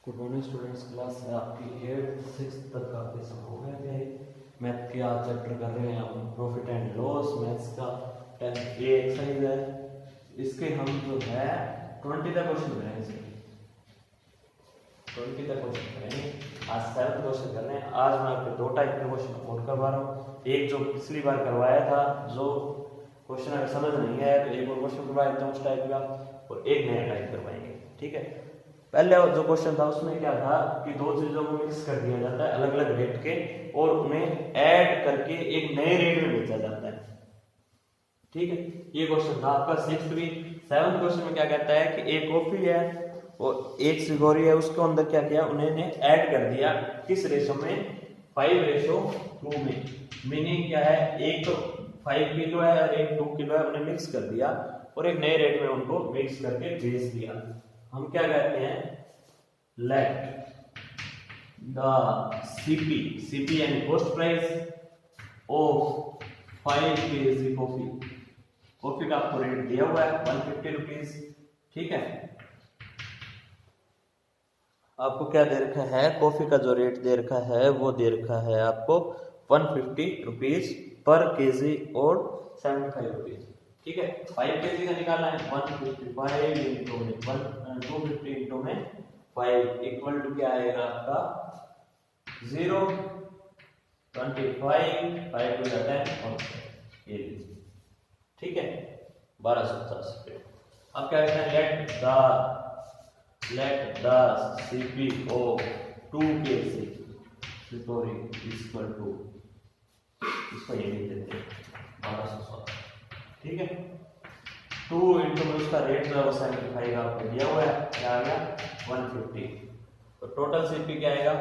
Good morning students, class है आपकी 8th 6th तक का सम हो गया है। मैथ के आज चैप्टर कर रहे हैं हम प्रॉफिट एंड लॉस। मैथ्स का 10th ये एक्सरसाइज है, इसके हम जो है 20 तक क्वेश्चन करेंगे। 20 तक क्वेश्चन करेंगे। आज 7th क्वेश्चन कर रहे हैं। आज मैं आपके दो टाइप के क्वेश्चन और करवा रहा हूँ। एक जो पिछली बार करवाया था, जो क्वेश्चन अगर समझ नहीं आया तो एक और क्वेश्चन करवा देता हूँ उस टाइप का, और एक नया टाइप करवाएंगे। ठीक है, पहले जो क्वेश्चन था उसमें क्या था कि दो चीजों को मिक्स कर दिया जाता है अलग अलग रेट के, और उन्हें ऐड करके एक नए रेट में बेचा जाता है। ठीक है, ये क्वेश्चन था आपका 6th वीक। 7th क्वेश्चन में क्या कहता है कि एक कॉफी है और एक सिगोरी है, उसके अंदर क्या किया, उन्होंने ऐड कर दिया किस रेशो में, 5:2 में। मीनिंग क्या है, एक तो 5 किलो है और एक 2 किलो है, उन्हें मिक्स कर दिया और एक नए रेट में उनको मिक्स करके बेच दिया। हम क्या कहते हैं, लेट द सीपी यानी cost price of 5 kg coffee का आपको रेट दिया हुआ है 150 रुपीज। ठीक है, आपको क्या दे रखा है, कॉफी का जो रेट दे रखा है वो दे रखा है आपको 150 रुपीज पर केजी और 75 रुपीज। ठीक है, 5 kg का निकालना है, 155 इंटू में 250 इंटू में 5 इक्वल टू क्या आएगा आपका 0, 25, 5 टू 10 और ये लीजिए। ठीक है, 1250 रुपये। अब क्या कहते हैं, let the CP of 2 kg satory equal to, इसको ये लिख देते हैं 1200। ठीक है, 2 इंटू में उसका रेट जो है वो 75 आपको दिया हुआ है, क्या आ गया 150। तो टोटल सीपी क्या आएगा,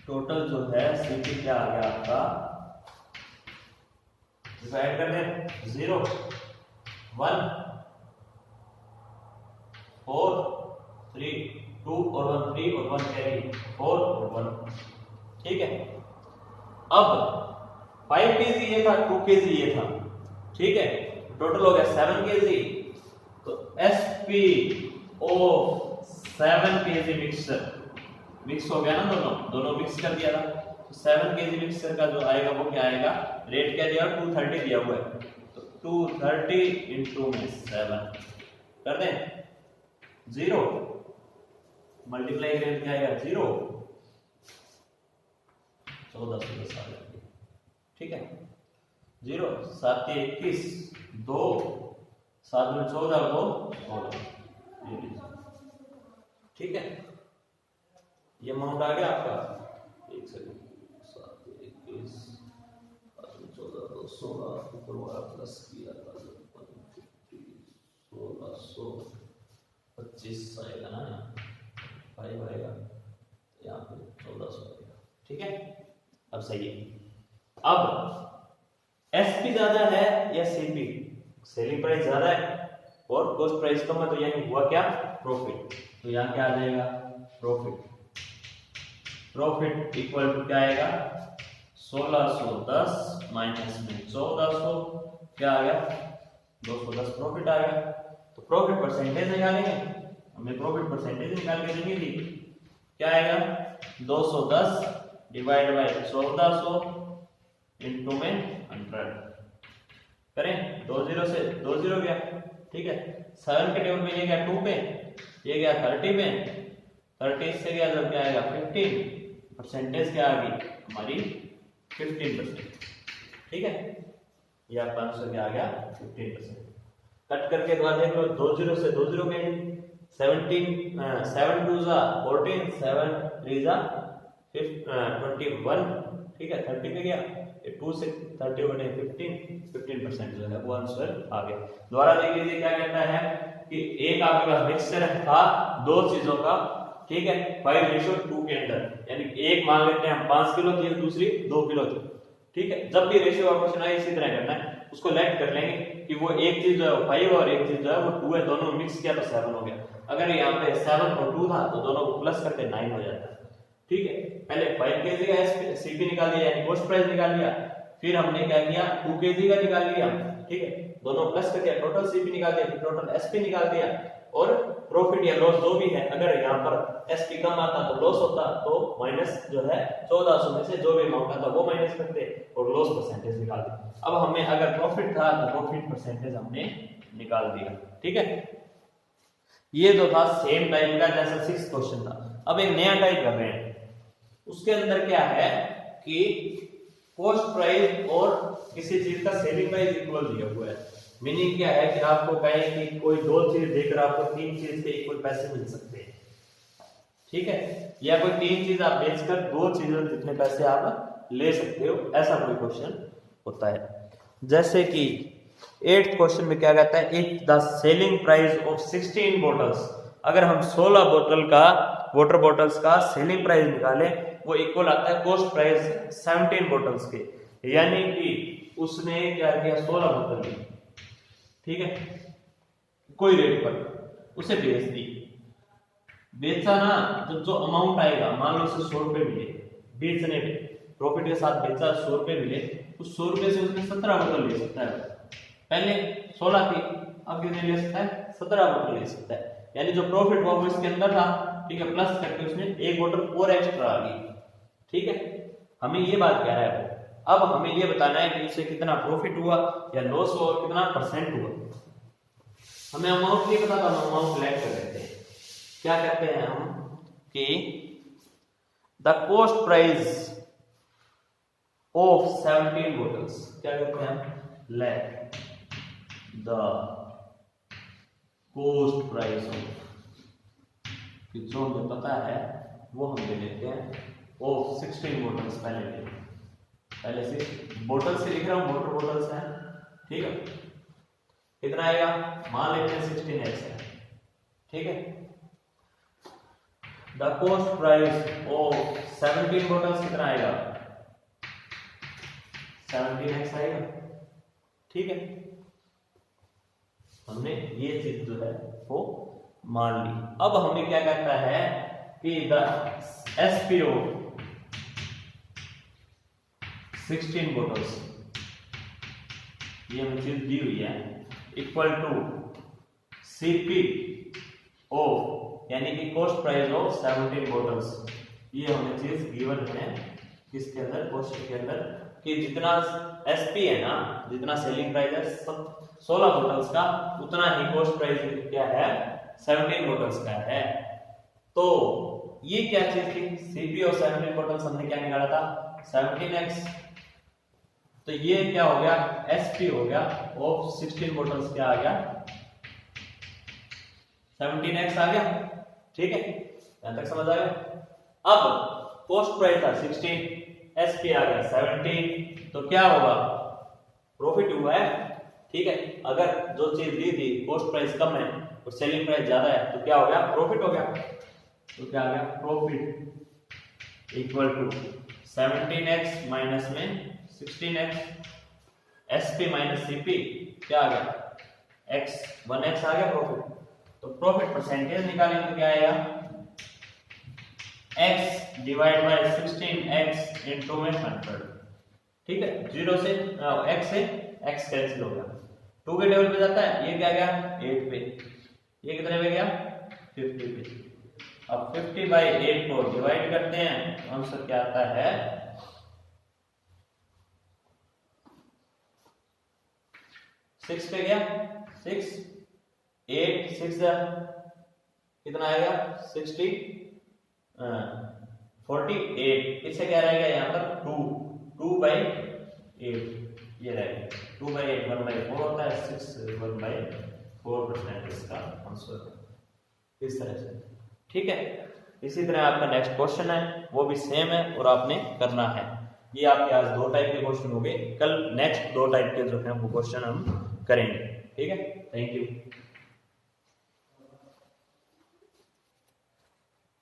टोटल जो है सीपी क्या आ गया आपका, डिवाइड कर दें 0, 1, 4, 3, 2 और 1 3 और 1 कैरी 4 और 1। ठीक है, अब 5 kg ये था, 2 kg ये था। ठीक है, टोटल हो गया 7 kg। तो SP ऑफ 7 kg मिक्स हो गया ना, दोनों मिक्स कर दिया था। तो 7 kg मिक्सचर का जो आएगा वो क्या आएगा, रेट क्या दिया, 230 दिया हुआ है। तो 230 इंटू में 7 कर दें 0, मल्टीप्लाई रेट क्या आएगा 0, 1410 आ जाएगा। ठीक है, 0, 7 21, 2, 7 में 14 2 16। ठीक है, ये अमाउंट आ गया आपका, एक सेकंड, 7 21 14 2 16 ऊपर वाला प्लस किया 1625 आएगा ना, 5 आएगा यहाँ पे 1400 आएगा। ठीक है, अब सही है। अब एसपी ज्यादा है या सीपी, सेलिंग प्राइस ज्यादा है और कॉस्ट प्राइस कम है, तो यानी हुआ क्या, प्रॉफिट। तो यहाँ क्या आ जाएगा, प्रॉफिट इक्वल टू क्या आएगा 1610 माइनस में 1400, क्या आ गया 210 प्रॉफिट आ गया। तो प्रॉफिट परसेंटेज निकालेंगे, हमें प्रॉफिट परसेंटेज निकाल के देंगे थी, क्या आएगा 210 डिवाइड बाय 1400 इंटू में 100 करें, 2 0 से 2 0 गया। ठीक है, 7 के टेबल में ये गया 2 पे, ये गया 30 पे, 30 से गया जब क्या आएगा 15, परसेंटेज क्या आ गई हमारी 15%। ठीक है, ये आपका आंसर क्या आ गया 15%। कट करके द्वारा देख लो, 2 0 से 2 0 गए, 17 7 2 जा 14, 7 3 जा 21। ठीक है, 30 पे गया, 2 से 30 बने 15% जो है वो आंसर आ गया। दोबारा देख लीजिए, क्या कहता है कि एक आपके पास मिक्सचर था दो चीजों का, ठीक है, 5:2 के अंदर, यानी एक मान लेते हैं हम 5 किलो थी, दूसरी 2 किलो थी। ठीक है, जब भी रेशियो का क्वेश्चन आए इसी तरह करना है, उसको लेट कर लेंगे कि वो एक चीज जो है 5 और एक चीज जो है वो 2 है, दोनों मिक्स किया तो 7 हो गया। अगर यहाँ पे 7 और 2 था तो दोनों को प्लस करके 9 हो जाता है। ठीक है, पहले 5 kg का सीपी निकाल दिया यानी कॉस्ट प्राइस निकाल लिया, फिर हमने क्या किया 2 kg का निकाल लिया। ठीक है, दोनों प्लस कर दिया, टोटल सीपी निकाल दिया, फिर टोटल एसपी निकाल दिया, और प्रॉफिट या लॉस जो भी है, अगर यहाँ पर एसपी कम आता तो लॉस होता, तो माइनस जो है 1400 में से जो भी अमाउंट आता वो माइनस करते और लॉस परसेंटेज निकाल दे। अब हमें अगर प्रॉफिट था तो प्रॉफिट परसेंटेज हमने निकाल दिया। ठीक है, ये जो था सेम टाइप का जैसा 6th क्वेश्चन था। अब एक नया टाइप कर रहे हैं, उसके अंदर क्या है कि कॉस्ट प्राइस और किसी चीज का सेलिंग प्राइस इक्वल दिया हुआ है। मीनिंग क्या है कि आपको कहे कि कोई 2 चीज देकर आपको 3 चीज के इक्वल पैसे मिल सकते हैं। ठीक है, या कोई 3 चीज आप बेचकर 2 चीजों जितने पैसे आप ले सकते हो, ऐसा कोई क्वेश्चन होता है। जैसे कि 8th क्वेश्चन में क्या कहता है, if the selling price of 16 bottles, अगर हम 16 बोतल का वाटर बॉटल्स का सेलिंग प्राइस निकाले, वो इक्वल आता है कॉस्ट प्राइस 17 बॉटल्स के। यानी कि उसने क्या किया, 16 बोतल ली, ठीक है, कोई रेट पर उसे बेच दी, बेचा ना, तो जो अमाउंट आएगा, मान लो उसे 100 रुपए मिले बेचने पे, प्रॉफिट के साथ बेचा 100 रुपए मिले, उस 100 रुपए से उसने 17 बोतल ले सकता है। पहले 16 थी, अब कितने ले सकता है, 17 बोतल ले सकता है। यानी जो प्रॉफिट हुआ वो इसके अंदर था, ठीक है, प्लस करके उसने 1 बोतल और एक्स्ट्रा आ गई। ठीक है, हमें ये बात कह रहा है वो। अब हमें ये बताना है कि उसे कितना प्रॉफिट हुआ या लॉस हुआ, कितना परसेंट हुआ। हमें अमाउंट नहीं पता, तो हम अमाउंट कलेक्ट कर लेते हैं। क्या कहते हैं हम कि the cost price of 17 bottles, क्या कहते हैं हम, let the cost price of, कि जो हमें पता है वो हम ले लेते हैं, ऑफ 16 बोटल्स। पहले से बोटल से लिख रहा हूं, मोटर बोटल्स है, ठीक है, कितना आएगा, मान लेते हैं 16x है। ठीक है, the cost price of 17 bottles कितना आएगा, 17x आएगा। ठीक है, हमने ये चीज जो है वो मान ली। अब हमें क्या कहता है कि द एसपीओ 16 बोटल्स, ये हमें चीज दी हुई है, इक्वल टू सीपी ऑफ, यानी कि कॉस्ट प्राइस ऑफ 17 बोटल्स। ये हमें चीज गिवन है किसके अंदर, क्वेश्चन के अंदर, कि जितना एसपी है ना, जितना सेलिंग प्राइस है 16 बोटल्स का, उतना ही कॉस्ट प्राइस क्या है, 17 बोटल्स का है। तो ये क्या चीज थी, सीपी और 17 बोटल्स हमने क्या निकाला था, 17x। तो ये क्या हो गया, एसपी हो गया, ऑफ 16 बोटल्स क्या आ गया, 17x आ गया। ठीक है, यहां तक समझ आ गया। अब कॉस्ट प्राइस था 16, एसपी आ गया 17, तो क्या होगा, प्रॉफिट हुआ है। ठीक है, अगर जो चीज दी थी कॉस्ट प्राइस कम है और सेलिंग प्राइस ज्यादा है, तो क्या हो गया, प्रॉफिट हो गया। तो क्या आ गया, profit equal to 17x minus में 16x, एसपी माइनस सीपी, क्या आ गया, x, 1x आ गया प्रॉफिट। तो प्रॉफिट परसेंटेज निकालेंगे तो क्या आएगा, x divide by 16x into में 100। ठीक है, 0 से x से x कैंसिल हो गया, 2 के टेबल पे जाता है, ये क्या गया 8 पे, ये कितने पे गया 50 पे। अब 50 बाई 8 को डिवाइड करते हैं तो आंसर क्या आता है, 6 पे गया, 6 8 6 कितना आएगा 60 48, इससे क्या रहेगा यहाँ पर 2 बाई 8, ये रहेगा 2 बाई 8 1 बाई 4 होता है, 6 1 बाई 4% इसका आंसर, इस तरह से। ठीक है, इसी तरह आपका नेक्स्ट क्वेश्चन है वो भी सेम है और आपने करना है। ये आपके आज 2 टाइप के क्वेश्चन हो गए, कल नेक्स्ट 2 टाइप के जो है वो क्वेश्चन हम करेंगे। ठीक है, थैंक यू।